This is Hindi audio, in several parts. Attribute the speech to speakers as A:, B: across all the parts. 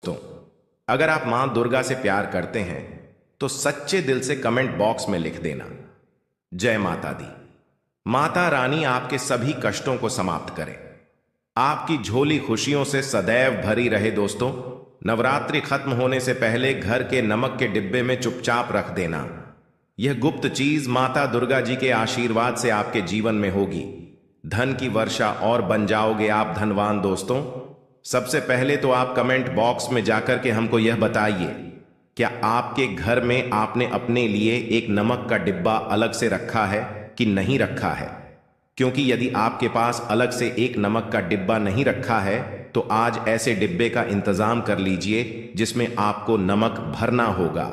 A: दोस्तों, अगर आप मां दुर्गा से प्यार करते हैं तो सच्चे दिल से कमेंट बॉक्स में लिख देना, जय माता दी। माता रानी आपके सभी कष्टों को समाप्त करे, आपकी झोली खुशियों से सदैव भरी रहे। दोस्तों, नवरात्रि खत्म होने से पहले घर के नमक के डिब्बे में चुपचाप रख देना। यह गुप्त चीज माता दुर्गा जी के आशीर्वाद से आपके जीवन में होगी। धन की वर्षा और बन जाओगे आप धनवान। दोस्तों, सबसे पहले तो आप कमेंट बॉक्स में जाकर के हमको यह बताइए, क्या आपके घर में आपने अपने लिए एक नमक का डिब्बा अलग से रखा है कि नहीं रखा है? क्योंकि यदि आपके पास अलग से एक नमक का डिब्बा नहीं रखा है तो आज ऐसे डिब्बे का इंतजाम कर लीजिए जिसमें आपको नमक भरना होगा।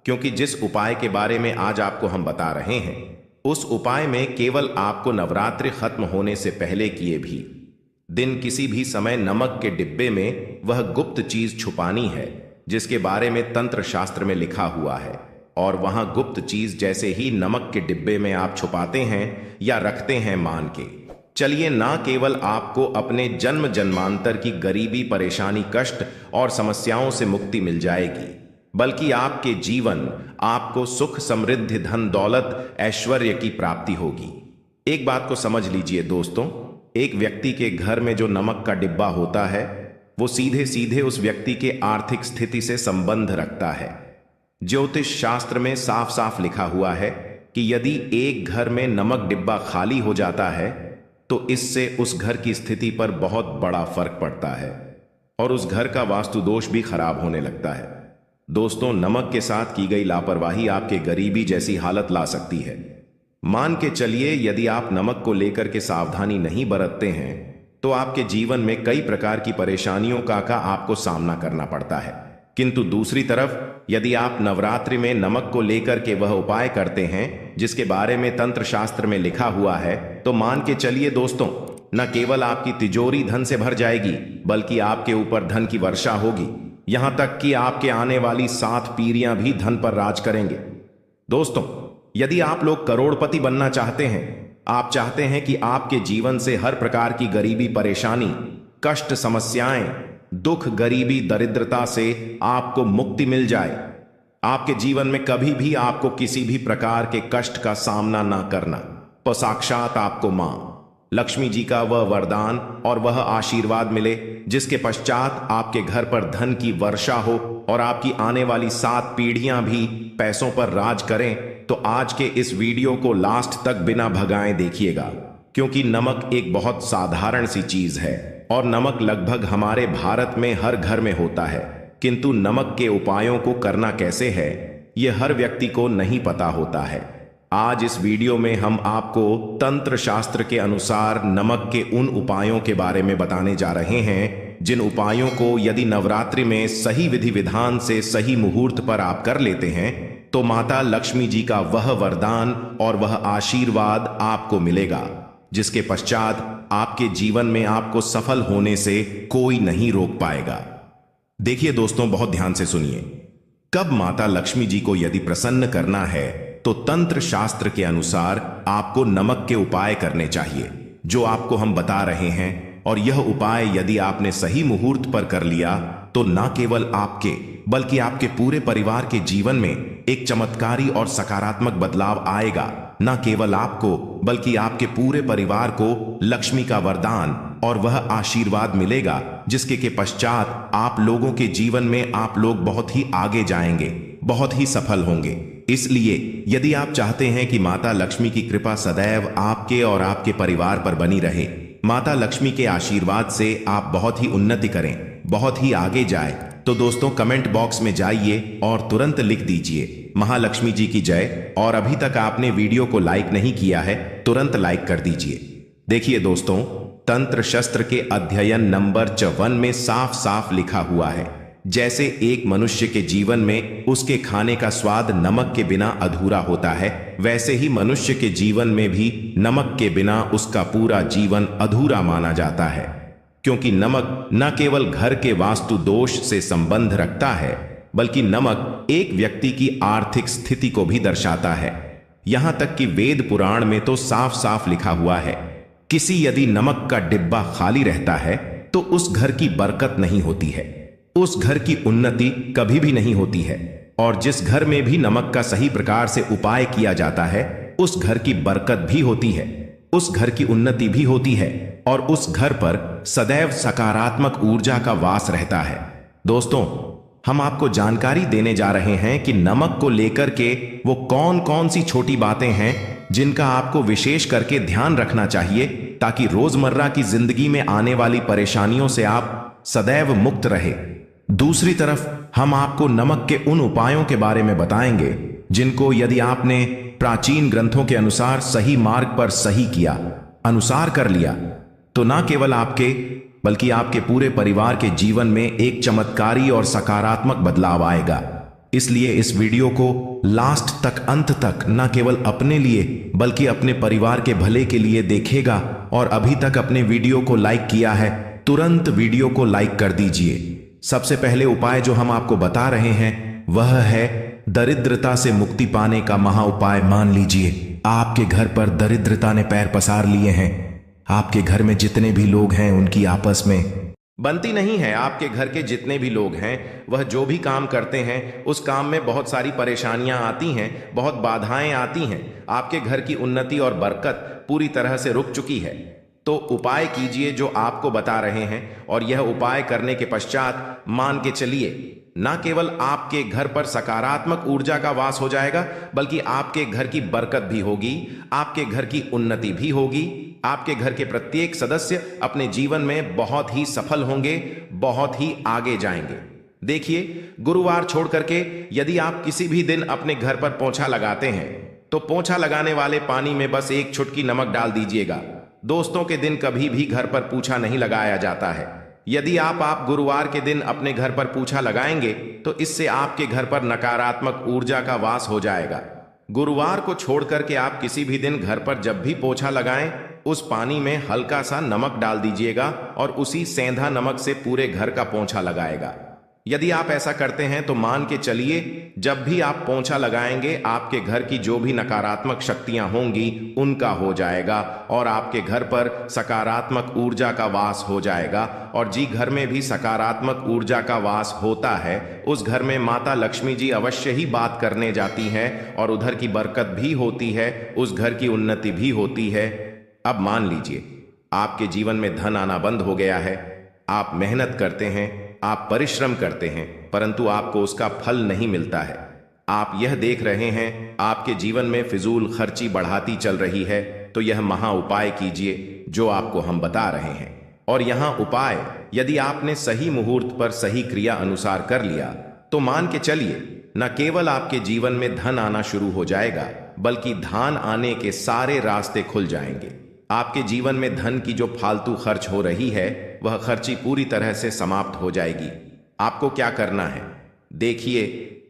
A: क्योंकि जिस उपाय के बारे में आज आपको हम बता रहे हैं, उस उपाय में केवल आपको नवरात्रि खत्म होने से पहले किए भी दिन किसी भी समय नमक के डिब्बे में वह गुप्त चीज छुपानी है जिसके बारे में तंत्र शास्त्र में लिखा हुआ है। और वहां गुप्त चीज जैसे ही नमक के डिब्बे में आप छुपाते हैं या रखते हैं, मान के चलिए ना केवल आपको अपने जन्म जन्मांतर की गरीबी, परेशानी, कष्ट और समस्याओं से मुक्ति मिल जाएगी, बल्कि आपके जीवन आपको सुख, समृद्धि, धन, दौलत, ऐश्वर्य की प्राप्ति होगी। एक बात को समझ लीजिए दोस्तों, एक व्यक्ति के घर में जो नमक का डिब्बा होता है वो सीधे सीधे उस व्यक्ति के आर्थिक स्थिति से संबंध रखता है। ज्योतिष शास्त्र में साफ साफ लिखा हुआ है कि यदि एक घर में नमक डिब्बा खाली हो जाता है तो इससे उस घर की स्थिति पर बहुत बड़ा फर्क पड़ता है और उस घर का वास्तु दोष भी खराब होने लगता है। दोस्तों, नमक के साथ की गई लापरवाही आपके गरीबी जैसी हालत ला सकती है। मान के चलिए यदि आप नमक को लेकर के सावधानी नहीं बरतते हैं तो आपके जीवन में कई प्रकार की परेशानियों का आपको सामना करना पड़ता है। किंतु दूसरी तरफ यदि आप नवरात्रि में नमक को लेकर के वह उपाय करते हैं जिसके बारे में तंत्र शास्त्र में लिखा हुआ है, तो मान के चलिए दोस्तों, न केवल आपकी तिजोरी धन से भर जाएगी बल्कि आपके ऊपर धन की वर्षा होगी। यहां तक कि आपके आने वाली 7 पीढ़ियां भी धन पर राज करेंगे। दोस्तों, यदि आप लोग करोड़पति बनना चाहते हैं, आप चाहते हैं कि आपके जीवन से हर प्रकार की गरीबी, परेशानी, कष्ट, समस्याएं, दुख, गरीबी, दरिद्रता से आपको मुक्ति मिल जाए, आपके जीवन में कभी भी आपको किसी भी प्रकार के कष्ट का सामना ना करना, तो साक्षात आपको मां लक्ष्मी जी का वह वरदान और वह आशीर्वाद मिले जिसके पश्चात आपके घर पर धन की वर्षा हो और आपकी आने वाली 7 पीढ़ियां भी पैसों पर राज करें, तो आज के इस वीडियो को लास्ट तक बिना भगाए देखिएगा। क्योंकि नमक एक बहुत साधारण सी चीज है और नमक लगभग हमारे भारत में हर घर में होता है, किंतु नमक के उपायों को करना कैसे है यह हर व्यक्ति को नहीं पता होता है। आज इस वीडियो में हम आपको तंत्र शास्त्र के अनुसार नमक के उन उपायों के बारे में बताने जा रहे हैं जिन उपायों को यदि नवरात्रि में सही विधि विधान से सही मुहूर्त पर आप कर लेते हैं तो माता लक्ष्मी जी का वह वरदान और वह आशीर्वाद आपको मिलेगा जिसके पश्चात आपके जीवन में आपको सफल होने से कोई नहीं रोक पाएगा। देखिए दोस्तों, बहुत ध्यान से सुनिए। कब माता लक्ष्मी जी को यदि प्रसन्न करना है तो तंत्र शास्त्र के अनुसार आपको नमक के उपाय करने चाहिए जो आपको हम बता रहे हैं। और यह उपाय यदि आपने सही मुहूर्त पर कर लिया तो न केवल आपके बल्कि आपके पूरे परिवार के जीवन में एक चमत्कारी और सकारात्मक बदलाव आएगा। न केवल आपको बल्कि आपके पूरे परिवार को लक्ष्मी का वरदान और वह आशीर्वाद मिलेगा जिसके के पश्चात आप लोगों के जीवन में आप लोग बहुत ही आगे जाएंगे, बहुत ही सफल होंगे। इसलिए यदि आप चाहते हैं कि माता लक्ष्मी की कृपा सदैव आपके और आपके परिवार पर बनी रहे, माता लक्ष्मी के आशीर्वाद से आप बहुत ही उन्नति करें, बहुत ही आगे जाए, तो दोस्तों कमेंट बॉक्स में जाइए और तुरंत लिख दीजिए महालक्ष्मी जी की जय। और अभी तक आपने वीडियो को लाइक नहीं किया है, तुरंत लाइक कर दीजिए। देखिए दोस्तों, तंत्र शास्त्र के अध्ययन नंबर 54 में साफ साफ लिखा हुआ है, जैसे एक मनुष्य के जीवन में उसके खाने का स्वाद नमक के बिना अधूरा होता है, वैसे ही मनुष्य के जीवन में भी नमक के बिना उसका पूरा जीवन अधूरा माना जाता है। क्योंकि नमक न केवल घर के वास्तु दोष से संबंध रखता है बल्कि नमक एक व्यक्ति की आर्थिक स्थिति को भी दर्शाता है। यहां तक कि वेद पुराण में तो साफ साफ लिखा हुआ है, किसी यदि नमक का डिब्बा खाली रहता है तो उस घर की बरकत नहीं होती है, उस घर की उन्नति कभी भी नहीं होती है। और जिस घर में भी नमक का सही प्रकार से उपाय किया जाता है, उस घर की बरकत भी होती है, उस घर की उन्नति भी होती है और उस घर पर सदैव सकारात्मक ऊर्जा का वास रहता है। दोस्तों, हम आपको जानकारी देने जा रहे हैं कि नमक को लेकर के वो कौन कौन सी छोटी बातें हैं जिनका आपको विशेष करके ध्यान रखना चाहिए, ताकि रोजमर्रा की जिंदगी में आने वाली परेशानियों से आप सदैव मुक्त रहे। दूसरी तरफ हम आपको नमक के उन उपायों के बारे में बताएंगे जिनको यदि आपने प्राचीन ग्रंथों के अनुसार सही मार्ग पर सही किया, अनुसार कर लिया, तो न केवल आपके बल्कि आपके पूरे परिवार के जीवन में एक चमत्कारी और सकारात्मक बदलाव आएगा। इसलिए इस वीडियो को लास्ट तक, अंत तक न केवल अपने लिए बल्कि अपने परिवार के भले के लिए देखेगा। और अभी तक अपने वीडियो को लाइक किया है, तुरंत वीडियो को लाइक कर दीजिए। सबसे पहले उपाय जो हम आपको बता रहे हैं वह है दरिद्रता से मुक्ति पाने का महा उपाय। मान लीजिए आपके घर पर दरिद्रता ने पैर पसार लिए हैं, आपके घर में जितने भी लोग हैं उनकी आपस में बनती नहीं है। आपके घर के जितने भी लोग हैं वह जो भी काम करते हैं उस काम में बहुत सारी परेशानियां आती हैं, बहुत बाधाएं आती हैं। आपके घर की उन्नति और बरकत पूरी तरह से रुक चुकी है। तो उपाय कीजिए जो आपको बता रहे हैं, और यह उपाय करने के पश्चात मान के चलिए न केवल आपके घर पर सकारात्मक ऊर्जा का वास हो जाएगा, बल्कि आपके घर की बरकत भी होगी, आपके घर की उन्नति भी होगी। आपके घर के प्रत्येक सदस्य अपने जीवन में बहुत ही सफल होंगे, बहुत ही आगे जाएंगे। देखिए, गुरुवार छोड़ करके यदि आप किसी भी दिन अपने घर पर पोंछा लगाते हैं तो पोंछा लगाने वाले पानी में बस एक चुटकी नमक डाल दीजिएगा। दोस्तों के दिन कभी भी घर पर पूछा नहीं लगाया जाता है। यदि आप गुरुवार के दिन अपने घर पर पूछा लगाएंगे तो इससे आपके घर पर नकारात्मक ऊर्जा का वास हो जाएगा। गुरुवार को छोड़ करके आप किसी भी दिन घर पर जब भी पोछा लगाएं, उस पानी में हल्का सा नमक डाल दीजिएगा और उसी सेंधा नमक से पूरे घर का पोंछा लगाएगा। यदि आप ऐसा करते हैं तो मान के चलिए जब भी आप पोंछा लगाएंगे आपके घर की जो भी नकारात्मक शक्तियां होंगी उनका हो जाएगा और आपके घर पर सकारात्मक ऊर्जा का वास हो जाएगा। और जी घर में भी सकारात्मक ऊर्जा का वास होता है, उस घर में माता लक्ष्मी जी अवश्य ही बात करने जाती हैं और उधर की बरकत भी होती है, उस घर की उन्नति भी होती है। अब मान लीजिए आपके जीवन में धन आना बंद हो गया है, आप मेहनत करते हैं, आप परिश्रम करते हैं, परंतु आपको उसका फल नहीं मिलता है। आप यह देख रहे हैं आपके जीवन में फिजूल खर्ची बढ़ाती चल रही है, तो यह महा उपाय कीजिए जो आपको हम बता रहे हैं। और यहां उपाय यदि आपने सही मुहूर्त पर सही क्रिया अनुसार कर लिया तो मान के चलिए न केवल आपके जीवन में धन आना शुरू हो जाएगा, बल्कि धन आने के सारे रास्ते खुल जाएंगे। आपके जीवन में धन की जो फालतू खर्च हो रही है वह खर्ची पूरी तरह से समाप्त हो जाएगी। आपको क्या करना है? देखिए,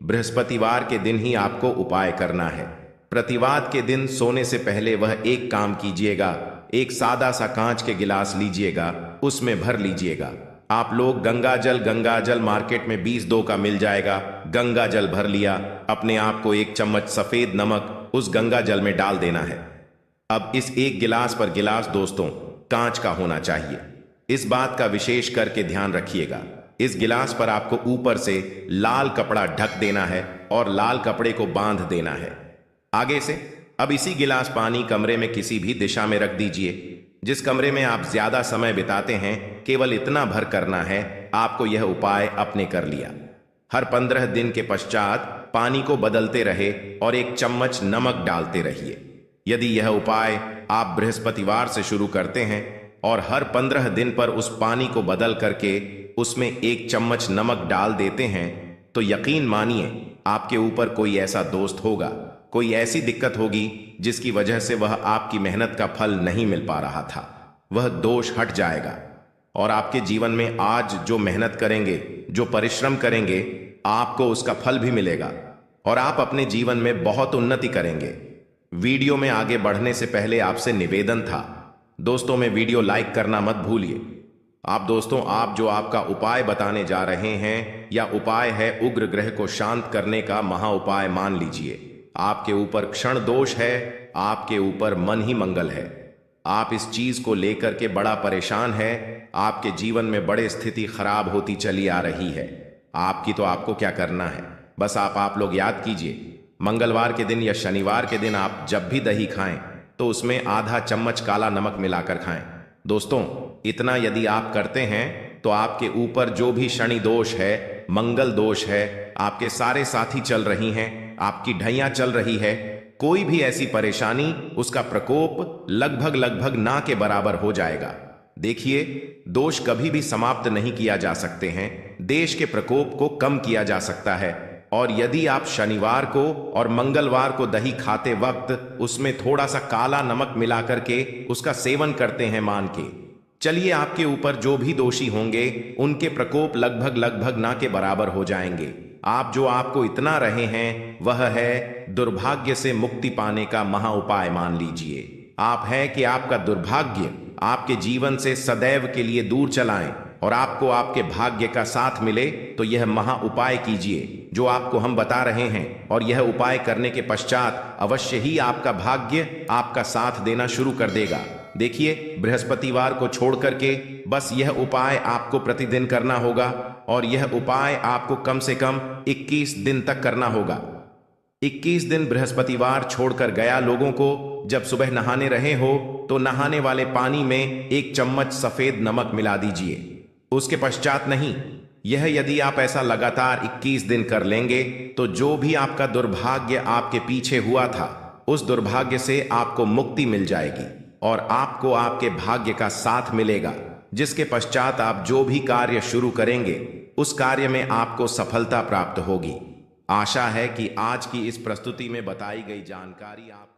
A: बृहस्पतिवार के दिन ही आपको उपाय करना है। प्रतिवाद के दिन सोने से पहले वह एक काम कीजिएगा, एक सादा सा कांच के गिलास लीजिएगा, उसमें भर लीजिएगा। आप लोग गंगा जल मार्केट में 20 का मिल जाएगा, गंगा जल भर लिया। अपने आप को एक चम्मच सफेद नमक उस गंगा जल में डाल देना है। अब इस एक गिलास पर गिलास दोस्तों कांच का होना चाहिए। इस बात का विशेष करके ध्यान रखिएगा। इस गिलास पर आपको ऊपर से लाल कपड़ा ढक देना है और लाल कपड़े को बांध देना है आगे से। अब इसी गिलास पानी कमरे में किसी भी दिशा में रख दीजिए। जिस कमरे में आप ज्यादा समय बिताते हैं केवल इतना भर करना है, आपको यह उपाय अपने कर लिया। हर 15 दिन के पश्चात पानी को बदलते रहे और एक चम्मच नमक डालते रहिए। यदि यह उपाय आप बृहस्पतिवार से शुरू करते हैं और हर 15 दिन पर उस पानी को बदल करके उसमें एक चम्मच नमक डाल देते हैं, तो यकीन मानिए आपके ऊपर कोई ऐसा दोस्त होगा, कोई ऐसी दिक्कत होगी जिसकी वजह से वह आपकी मेहनत का फल नहीं मिल पा रहा था, वह दोष हट जाएगा। और आपके जीवन में आज जो मेहनत करेंगे, जो परिश्रम करेंगे, आपको उसका फल भी मिलेगा और आप अपने जीवन में बहुत उन्नति करेंगे। वीडियो में आगे बढ़ने से पहले आपसे निवेदन था दोस्तों में वीडियो लाइक करना मत भूलिए। आप जो आपका उपाय बताने जा रहे हैं या उपाय है उग्र ग्रह को शांत करने का महा उपाय, मान लीजिए आपके ऊपर क्षण दोष है, आपके ऊपर मन ही मंगल है। आप इस चीज को लेकर के बड़ा परेशान है, आपके जीवन में बड़े स्थिति खराब होती चली आ रही है। आपकी तो आपको क्या करना है, बस आप लोग याद कीजिए, मंगलवार के दिन या शनिवार के दिन आप जब भी दही खाएं तो उसमें आधा चम्मच काला नमक मिलाकर खाएं। दोस्तों, इतना यदि आप करते हैं तो आपके ऊपर जो भी शनि दोष है, मंगल दोष है, आपके सारे साथी चल रही हैं, आपकी ढैया चल रही है, कोई भी ऐसी परेशानी, उसका प्रकोप लगभग ना के बराबर हो जाएगा। देखिए, दोष कभी भी समाप्त नहीं किया जा सकते हैं, देश के प्रकोप को कम किया जा सकता है। और यदि आप शनिवार को और मंगलवार को दही खाते वक्त उसमें थोड़ा सा काला नमक मिला करके उसका सेवन करते हैं मान के चलिए, आपके ऊपर जो भी दोषी होंगे उनके प्रकोप लगभग ना के बराबर हो जाएंगे। आप जो आपको इतना रहे हैं वह है दुर्भाग्य से मुक्ति पाने का महा उपाय मान लीजिए। आप है कि आपका दुर्भाग्य आपके जीवन से सदैव के लिए दूर चलाएं और आपको आपके भाग्य का साथ मिले, तो यह महा उपाय कीजिए जो आपको हम बता रहे हैं, और यह उपाय करने के पश्चात अवश्य ही आपका भाग्य आपका साथ देना शुरू कर देगा। देखिए, बृहस्पतिवार को छोड़ करके बस यह उपाय आपको प्रतिदिन करना होगा, और यह उपाय आपको कम से कम 21 दिन तक करना होगा। 21 दिन बृहस्पतिवार छोड़कर गया लोगों को जब सुबह नहाने रहे हो तो नहाने वाले पानी में 1 चम्मच सफेद नमक मिला दीजिए, उसके पश्चात नहीं। यह यदि आप ऐसा लगातार 21 दिन कर लेंगे तो जो भी आपका दुर्भाग्य आपके पीछे हुआ था उस दुर्भाग्य से आपको मुक्ति मिल जाएगी और आपको आपके भाग्य का साथ मिलेगा, जिसके पश्चात आप जो भी कार्य शुरू करेंगे उस कार्य में आपको सफलता प्राप्त होगी। आशा है कि आज की इस प्रस्तुति में बताई गई जानकारी आप